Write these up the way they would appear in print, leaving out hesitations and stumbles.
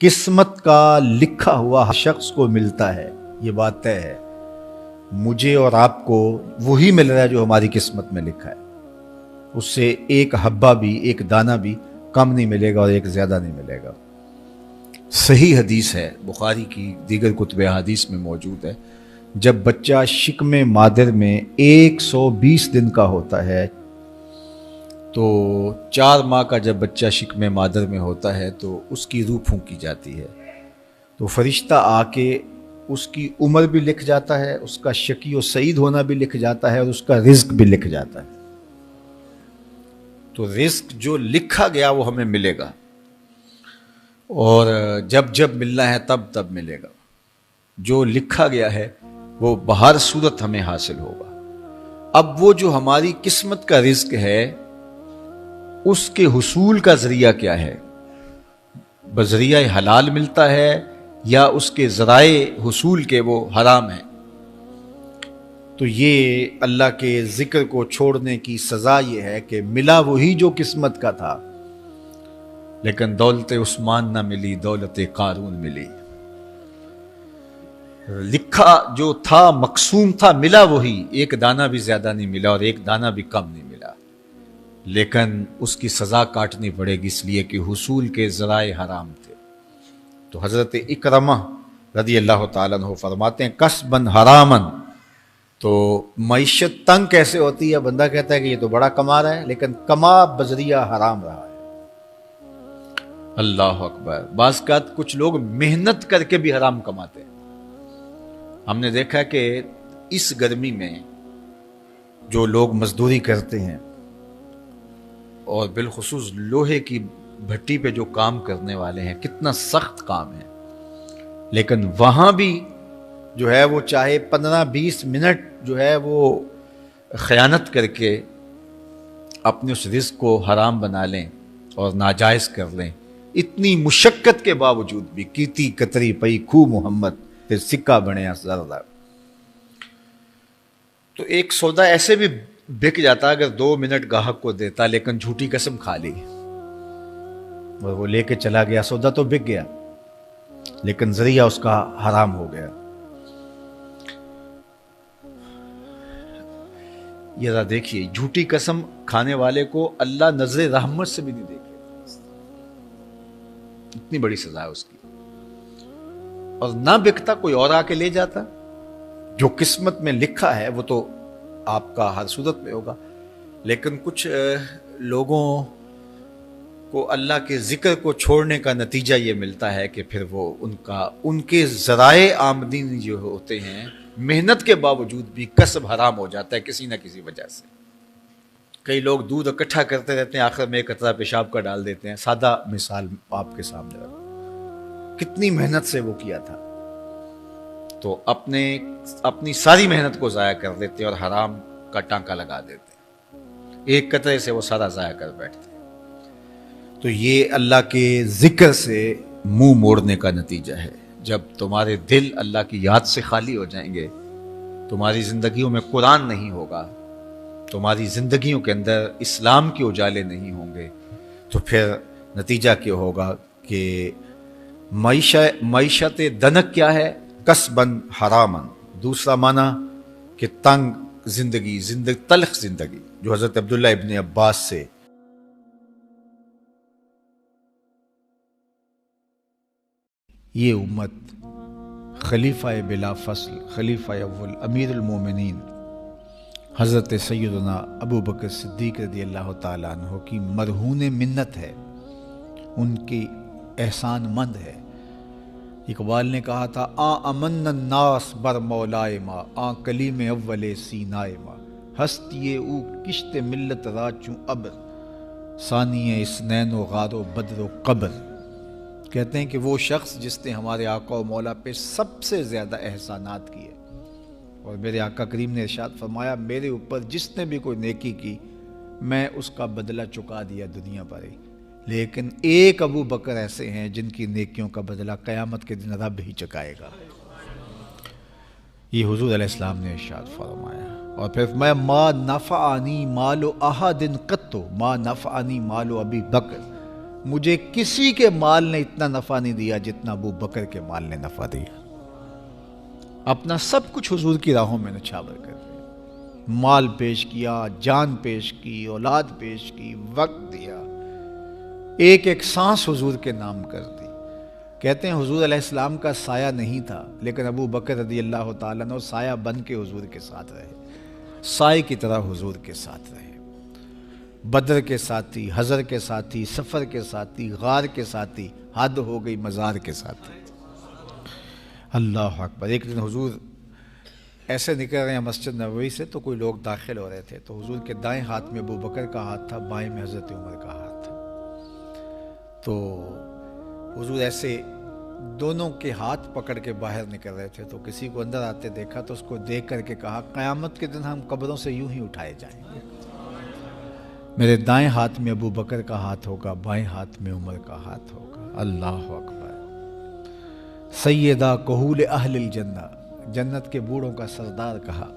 قسمت کا لکھا ہوا ہر شخص کو ملتا ہے، یہ بات طے ہے۔ مجھے اور آپ کو وہی مل رہا ہے جو ہماری قسمت میں لکھا ہے، اس سے ایک حبہ بھی، ایک دانہ بھی کم نہیں ملے گا اور ایک زیادہ نہیں ملے گا۔ صحیح حدیث ہے، بخاری کی دیگر کتب حدیث میں موجود ہے، جب بچہ شکم مادر میں 120 دن کا ہوتا ہے تو 4 ماہ کا جب بچہ شکم مادر میں ہوتا ہے تو اس کی روح پھونکی جاتی ہے، تو فرشتہ آ کے اس کی عمر بھی لکھ جاتا ہے، اس کا شقی و سعید ہونا بھی لکھ جاتا ہے اور اس کا رزق بھی لکھ جاتا ہے۔ تو رزق جو لکھا گیا وہ ہمیں ملے گا، اور جب جب ملنا ہے تب تب ملے گا۔ جو لکھا گیا ہے وہ بہر صورت ہمیں حاصل ہوگا۔ اب وہ جو ہماری قسمت کا رزق ہے اس کے حصول کا ذریعہ کیا ہے؟ بذریعہ حلال ملتا ہے یا اس کے ذرائع حصول کے وہ حرام ہیں؟ تو یہ اللہ کے ذکر کو چھوڑنے کی سزا یہ ہے کہ ملا وہی جو قسمت کا تھا، لیکن دولت عثمان نہ ملی، دولت قارون ملی۔ لکھا جو تھا، مقسوم تھا، ملا وہی، ایک دانہ بھی زیادہ نہیں ملا اور ایک دانہ بھی کم نہیں ملا، لیکن اس کی سزا کاٹنی پڑے گی اس لیے کہ حصول کے ذرائع حرام تھے۔ تو حضرت اکرمہ رضی اللہ تعالیٰ عنہ فرماتے ہیں کسبن حرامن، تو معیشت تنگ کیسے ہوتی ہے؟ بندہ کہتا ہے کہ یہ تو بڑا کما رہا ہے لیکن کما بذریعہ حرام رہا ہے۔ اللہ اکبر۔ بعض اوقات کچھ لوگ محنت کر کے بھی حرام کماتے ہیں۔ ہم نے دیکھا کہ اس گرمی میں جو لوگ مزدوری کرتے ہیں اور بالخصوص لوہے کی بھٹی پہ جو کام کرنے والے ہیں، کتنا سخت کام ہے، لیکن وہاں بھی جو ہے وہ چاہے 15-20 منٹ جو ہے وہ خیانت کر کے اپنے اس رزق کو حرام بنا لیں اور ناجائز کر لیں، اتنی مشقت کے باوجود بھی کیتی کتری پئی کھو محمد پھر سکہ بنیا زردہ۔ تو ایک سودا ایسے بھی بک جاتا اگر 2 منٹ گاہک کو دیتا، لیکن جھوٹی قسم کھا لی اور وہ لے کے چلا گیا، سودا تو بک گیا لیکن ذریعہ اس کا حرام ہو گیا۔ یہ ذرا دیکھیے، جھوٹی قسم کھانے والے کو اللہ نظر رحمت سے بھی نہیں دیکھے، اتنی بڑی سزا ہے اس کی، اور نہ بکتا کوئی اور آ کے لے جاتا۔ جو قسمت میں لکھا ہے وہ تو آپ کا ہر صورت میں ہوگا، لیکن کچھ لوگوں کو اللہ کے ذکر کو چھوڑنے کا نتیجہ یہ ملتا ہے کہ پھر وہ ان کے ذرائع آمدنی جو ہوتے ہیں، محنت کے باوجود بھی کسب حرام ہو جاتا ہے کسی نہ کسی وجہ سے۔ کئی لوگ دودھ اکٹھا کرتے رہتے ہیں، آخر میں ایک قطرہ پیشاب کا ڈال دیتے ہیں۔ سادہ مثال آپ کے سامنے رکھوں، کتنی محنت سے وہ کیا تھا، تو اپنی ساری محنت کو ضائع کر دیتے اور حرام کا ٹانکا لگا دیتے، ایک قطرے سے وہ سارا ضائع کر بیٹھتے۔ تو یہ اللہ کے ذکر سے منہ موڑنے کا نتیجہ ہے۔ جب تمہارے دل اللہ کی یاد سے خالی ہو جائیں گے، تمہاری زندگیوں میں قرآن نہیں ہوگا، تمہاری زندگیوں کے اندر اسلام کے اجالے نہیں ہوں گے، تو پھر نتیجہ کیا ہوگا کہ معیشت دنک کیا ہے؟ کسبن حرامن۔ دوسرا معنی کہ تنگ زندگی، تلخ زندگی، جو حضرت عبداللہ ابن عباس سے یہ امت خلیفہ بلا فصل، خلیفہ اول، امیر المومنین حضرت سیدنا ابو بکر صدیق رضی اللہ تعالیٰ عنہ کی مرہون منت ہے، ان کی احسان مند ہے۔ اقبال نے کہا تھا امن الناس بر مولائے ما، کلیم اول سینائے ما، ہستی او کشت ملت را چوں ابر، ثانی اسنین و غار و بدر و قبر۔ کہتے ہیں کہ وہ شخص جس نے ہمارے آقا و مولا پہ سب سے زیادہ احسانات کیے، اور میرے آقا کریم نے ارشاد فرمایا میرے اوپر جس نے بھی کوئی نیکی کی میں اس کا بدلہ چکا دیا دنیا پر ہی، لیکن ایک ابو بکر ایسے ہیں جن کی نیکیوں کا بدلہ قیامت کے دن رب ہی چکائے گا۔ یہ حضور علیہ السلام نے ارشاد فرمایا، اور پھر میں ما نفعنی مال احد قط، ما نفعنی مال ابی بکر، مجھے کسی کے مال نے اتنا نفع نہیں دیا جتنا ابو بکر کے مال نے نفع دیا. اپنا سب کچھ حضور کی راہوں میں نچھاور کر دیا. مال پیش کیا، جان پیش کی، اولاد پیش کی، وقت دیا، ایک ایک سانس حضور کے نام کر دی. کہتے ہیں حضور علیہ السلام کا سایہ نہیں تھا، لیکن ابو بکر رضی اللہ تعالیٰ عنہ سایہ بن کے حضور کے ساتھ رہے، سائے کی طرح حضور کے ساتھ رہے. بدر کے ساتھی، حضر کے ساتھی، سفر کے ساتھی، غار کے ساتھی، حد ہو گئی مزار کے ساتھی. اللہ اکبر. ایک دن حضور ایسے نکل رہے ہیں مسجد نبوی سے تو کوئی لوگ داخل ہو رہے تھے، تو حضور کے دائیں ہاتھ میں ابو بکر کا ہاتھ تھا، بائیں میں حضرت عمر کا ہاتھ تھا. تو حضور ایسے دونوں کے ہاتھ پکڑ کے باہر نکل رہے تھے، تو کسی کو اندر آتے دیکھا تو اس کو دیکھ کر کے کہا قیامت کے دن ہم قبروں سے یوں ہی اٹھائے جائیں گے. میرے دائیں ہاتھ میں ابو بکر کا ہاتھ ہوگا، بائیں ہاتھ میں عمر کا ہاتھ ہوگا. اللہ اکبر. سیدہ کہول اہل الجنہ، جنت کے بوڑھوں کا سردار کہا.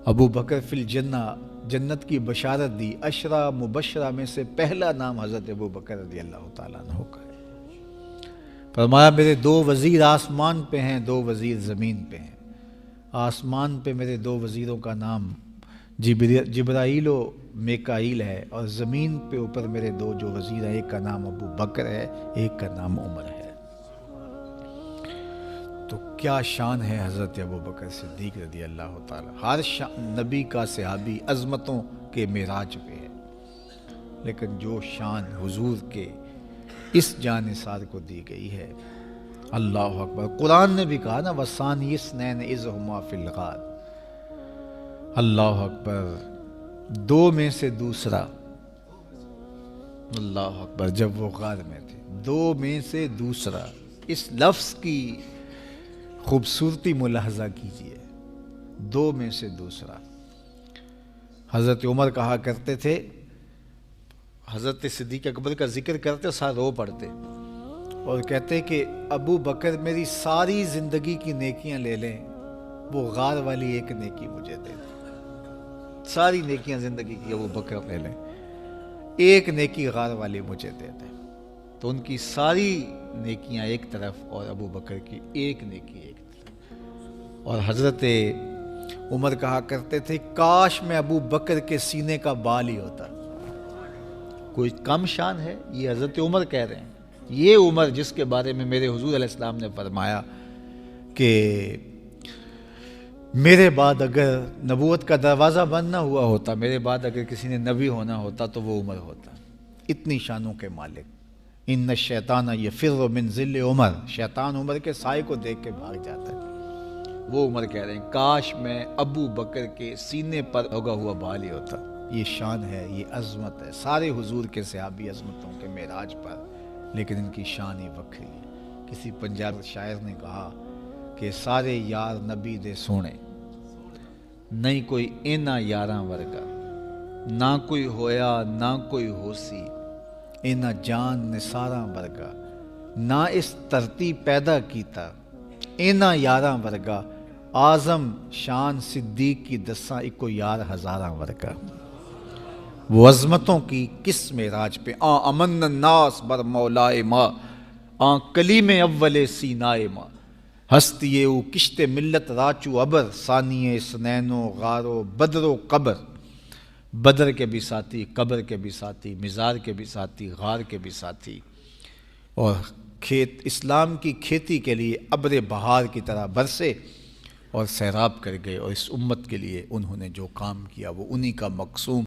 ابو بکر فی الجنہ، جنت کی بشارت دی. عشرہ مبشرہ میں سے پہلا نام حضرت ابو بکر رضی اللہ تعالیٰ عنہ کا ہے. فرمایا میرے 2 وزیر آسمان پہ ہیں، 2 وزیر زمین پہ ہیں. آسمان پہ میرے 2 وزیروں کا نام جبرائیل و میکائیل ہے، اور زمین پہ اوپر میرے 2 جو وزیر ہیں، ایک کا نام ابو بکر ہے، ایک کا نام عمر ہے. تو کیا شان ہے حضرت ابو بکر صدیق رضی اللہ تعالیٰ. ہر نبی کا صحابی عظمتوں کے معراج پہ ہے، لیکن جو شان حضور کے اس جاں نثار کو دی گئی ہے، اللہ اکبر. قرآن نے بھی کہا نا وَثَانِيَ اثْنَيْنِ إِذْ هُمَا فِي الْغَارِ. اللہ اکبر. 2 میں سے دوسرا، اللہ اکبر. جب وہ غار میں تھے، 2 میں سے دوسرا. اس لفظ کی خوبصورتی ملاحظہ کیجئے، 2 میں سے دوسرا. حضرت عمر کہا کرتے تھے، حضرت صدیق اکبر کا ذکر کرتے ساتھ رو پڑتے اور کہتے کہ ابو بکر میری ساری زندگی کی نیکیاں لے لیں، وہ غار والی ایک نیکی مجھے دے دیں. ساری نیکیاں زندگی کی ابو بکر لے لیں، ایک نیکی غار والی مجھے دے دیں. تو ان کی ساری نیکیاں ایک طرف اور ابو بکر کی ایک نیکی ایک طرف. اور حضرت عمر کہا کرتے تھے کاش میں ابو بکر کے سینے کا بال ہی ہوتا. کوئی کم شان ہے؟ یہ حضرت عمر کہہ رہے ہیں. یہ عمر جس کے بارے میں میرے حضور علیہ السلام نے فرمایا کہ میرے بعد اگر نبوت کا دروازہ بند نہ ہوا ہوتا، میرے بعد اگر کسی نے نبی ہونا ہوتا تو وہ عمر ہوتا. اتنی شانوں کے مالک. ان الشیطان یفر من ظل عمر، شیطان عمر کے سائے کو دیکھ کے بھاگ جاتا ہے. وہ عمر کہہ رہے ہیں کاش میں ابو بکر کے سینے پر ہوگا ہوا بال ہی ہوتا. یہ شان ہے، یہ عظمت ہے. سارے حضور کے صحابی عظمتوں کے معراج پر، لیکن ان کی شان ہی وکری ہے. کسی پنجاب شاعر نے کہا کہ سارے یار نبی دے سونے، نہیں کوئی اینا یاراں ورگا، نہ کوئی ہویا نہ کوئی ہوسی، اینا جان نثاراں ورگا، نہ اس دھرتی پیدا کیتا، اینا یاراں ورگا، اعظم شان صدیق کی دساں اکو یار ہزاراں ورگا. وہ عظمتوں کی کس معراج پہ امن الناس بر مولائے ماں، کلیم اول سینائے ماں، ہستی او کشت ملت راچو ابر، ثانی سنین و غار و بدر و قبر. بدر کے بھی ساتھی، قبر کے بھی ساتھی، مزار کے بھی ساتھی، غار کے بھی ساتھی. اور کھیت اسلام کی کھیتی کے لیے ابر بہار کی طرح برسے اور سیراب کر گئے. اور اس امت کے لیے انہوں نے جو کام کیا وہ انہی کا مقصوم